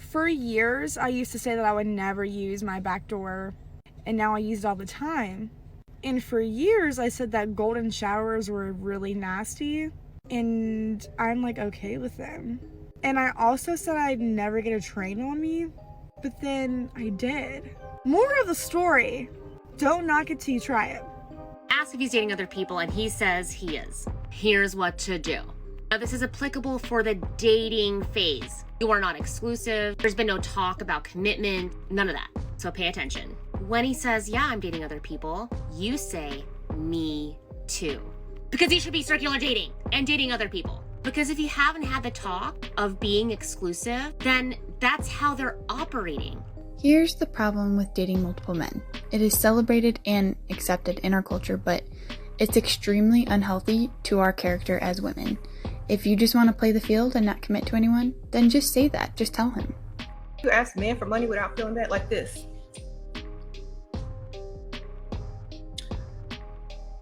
For years, I used to say that I would never use my back door, and now I use it all the time. And for years, I said that golden showers were really nasty, and I'm like okay with them. And I also said I'd never get a train on me, but then I did. Moral of the story, don't knock it till you try it. Ask if he's dating other people and he says he is. Here's what to do. Now, this is applicable for the dating phase. You are not exclusive. There's been no talk about commitment, none of that. So pay attention. When he says, yeah, I'm dating other people, you say, me too. Because he should be circular dating and dating other people. Because if you haven't had the talk of being exclusive, then that's how they're operating. Here's the problem with dating multiple men. It is celebrated and accepted in our culture, but it's extremely unhealthy to our character as women. If you just want to play the field and not commit to anyone, then just say that. Just tell him. You ask men for money without feeling bad like this.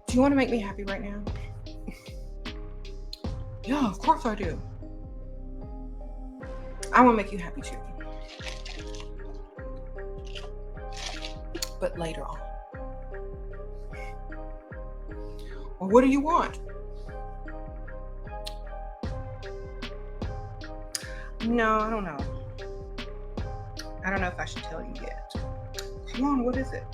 Do you want to make me happy right now? Yeah, of course I do. I want to make you happy too. But later on. Well, what do you want? No, I don't know. I don't know if I should tell you yet. Come on, what is it?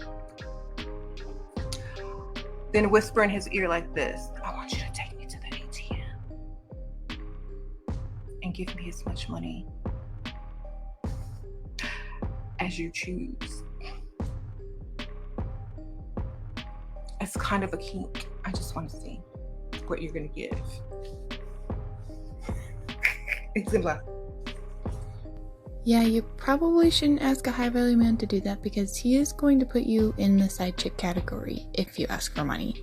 Then whisper in his ear like this. I want you to take me to the ATM and give me as much money as you choose. It's kind of a kink. I just want to see what you're going to give. It's simple. Yeah, you probably shouldn't ask a high-value man to do that because he is going to put you in the side chick category if you ask for money.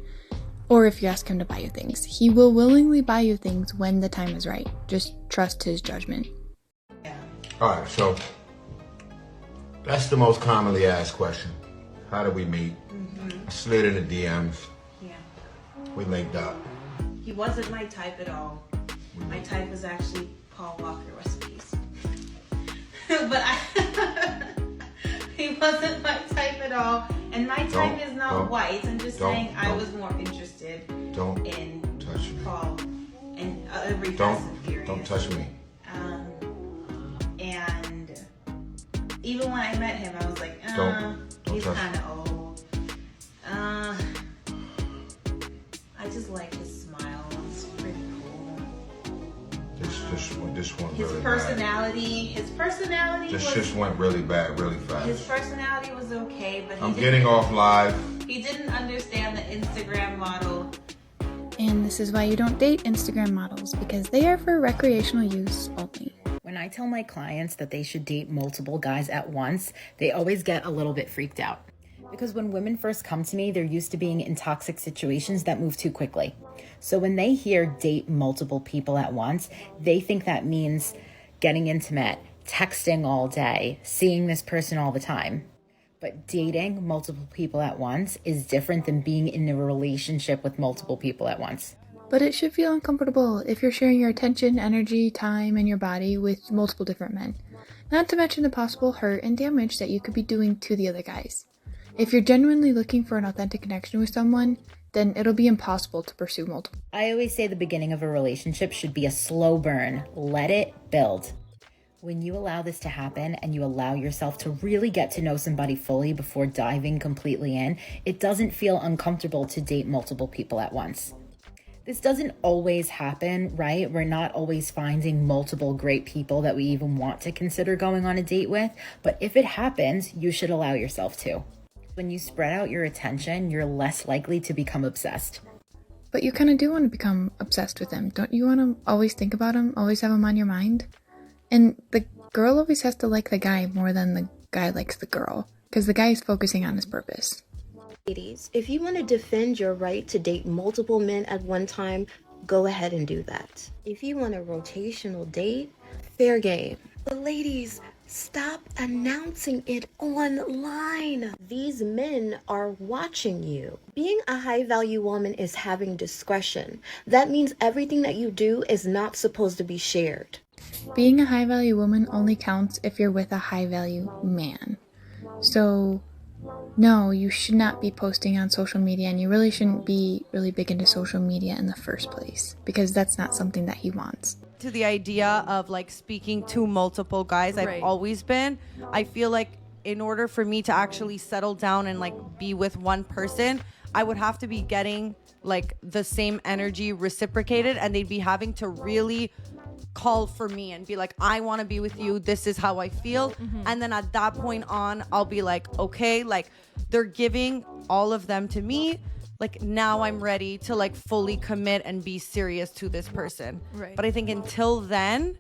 Or if you ask him to buy you things. He will willingly buy you things when the time is right. Just trust his judgment. Alright, so that's the most commonly asked question. How did we meet? I slid in the DMs. Yeah. We linked up. He wasn't my type at all. My type was actually Paul Walker recipes. But he wasn't my type at all. And my type is not white. I'm just saying I was more interested in touch me. Paul and every facet of Furious. Don't touch me. And even when I met him, I was like, Don't he's touch kind of old. I just like his smile. It's pretty cool. This one His really personality bad. was... This went really bad, really fast. His personality was okay, but I'm getting off live. He didn't understand the Instagram model. And this is why you don't date Instagram models, because they are for recreational use only. When I tell my clients that they should date multiple guys at once, they always get a little bit freaked out. Because when women first come to me, they're used to being in toxic situations that move too quickly. So when they hear date multiple people at once, they think that means getting intimate, texting all day, seeing this person all the time. But dating multiple people at once is different than being in a relationship with multiple people at once. But it should feel uncomfortable if you're sharing your attention, energy, time, and your body with multiple different men. Not to mention the possible hurt and damage that you could be doing to the other guys. If you're genuinely looking for an authentic connection with someone, then it'll be impossible to pursue multiple. I always say the beginning of a relationship should be a slow burn. Let it build. When you allow this to happen and you allow yourself to really get to know somebody fully before diving completely in, it doesn't feel uncomfortable to date multiple people at once. This doesn't always happen, right? We're not always finding multiple great people that we even want to consider going on a date with, but if it happens, you should allow yourself to. When you spread out your attention, you're less likely to become obsessed. But you kind of do want to become obsessed with them. Don't you want to always think about them, always have them on your mind? And the girl always has to like the guy more than the guy likes the girl, because the guy is focusing on his purpose. Ladies, if you want to defend your right to date multiple men at one time, go ahead and do that. If you want a rotational date, fair game. But ladies, stop announcing it online. These men are watching you. Being a high-value woman is having discretion. That means everything that you do is not supposed to be shared. Being a high value woman only counts if you're with a high value man. So, no, you should not be posting on social media, and you really shouldn't be really big into social media in the first place, because that's not something that he wants. To the idea of like speaking to multiple guys, I've always been. I feel like in order for me to actually settle down and like be with one person, I would have to be getting like the same energy reciprocated, and they'd be having to really call for me and be like, I want to be with you, this is how I feel. And then at that point on, I'll be like, okay, like they're giving all of them to me, like now I'm ready to like fully commit and be serious to this person. But I think until then,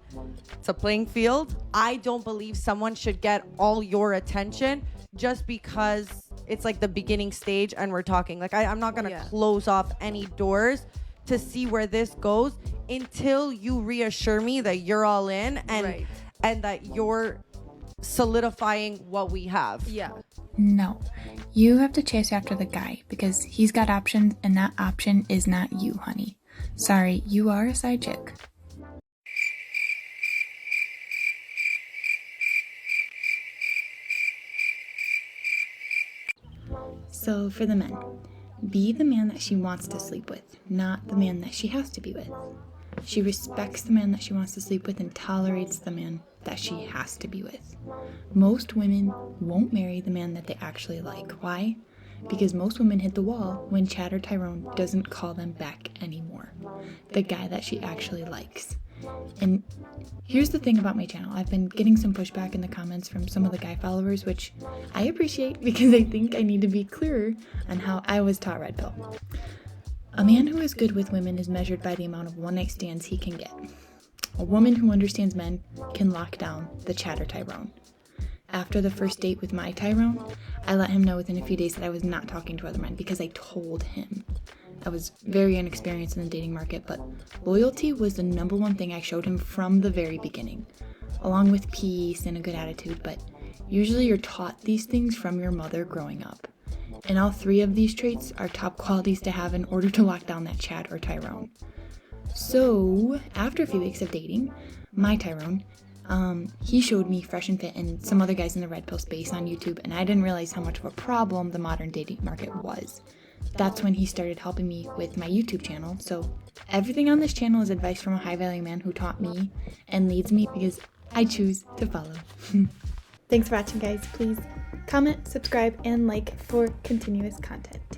it's a playing field. I don't believe someone should get all your attention just because it's like the beginning stage and we're talking. Like I'm not gonna close off any doors to see where this goes until you reassure me that you're all in and that you're solidifying what we have. No, you have to chase after the guy because he's got options, and that option is not you, honey. Sorry, you are a side chick. So for the men, be the man that she wants to sleep with, not the man that she has to be with. She respects the man that she wants to sleep with and tolerates the man that she has to be with. Most women won't marry the man that they actually like. Why? Because most women hit the wall when Chad or Tyrone doesn't call them back anymore. The guy that she actually likes. And here's the thing about my channel. I've been getting some pushback in the comments from some of the guy followers, which I appreciate because I think I need to be clearer on how I was taught Red Pill. A man who is good with women is measured by the amount of one-night stands he can get. A woman who understands men can lock down the Chad or Tyrone. After the first date with my Tyrone, I let him know within a few days that I was not talking to other men because I told him. I was very inexperienced in the dating market, but loyalty was the number one thing I showed him from the very beginning, along with peace and a good attitude, but usually you're taught these things from your mother growing up. And all three of these traits are top qualities to have in order to lock down that Chad or Tyrone. So, after a few weeks of dating, my Tyrone, he showed me Fresh and Fit and some other guys in the Red Pill space on YouTube, and I didn't realize how much of a problem the modern dating market was. That's when he started helping me with my YouTube channel. So everything on this channel is advice from a high value man who taught me and leads me because I choose to follow. Thanks for watching, guys. Please comment, subscribe, and like for continuous content.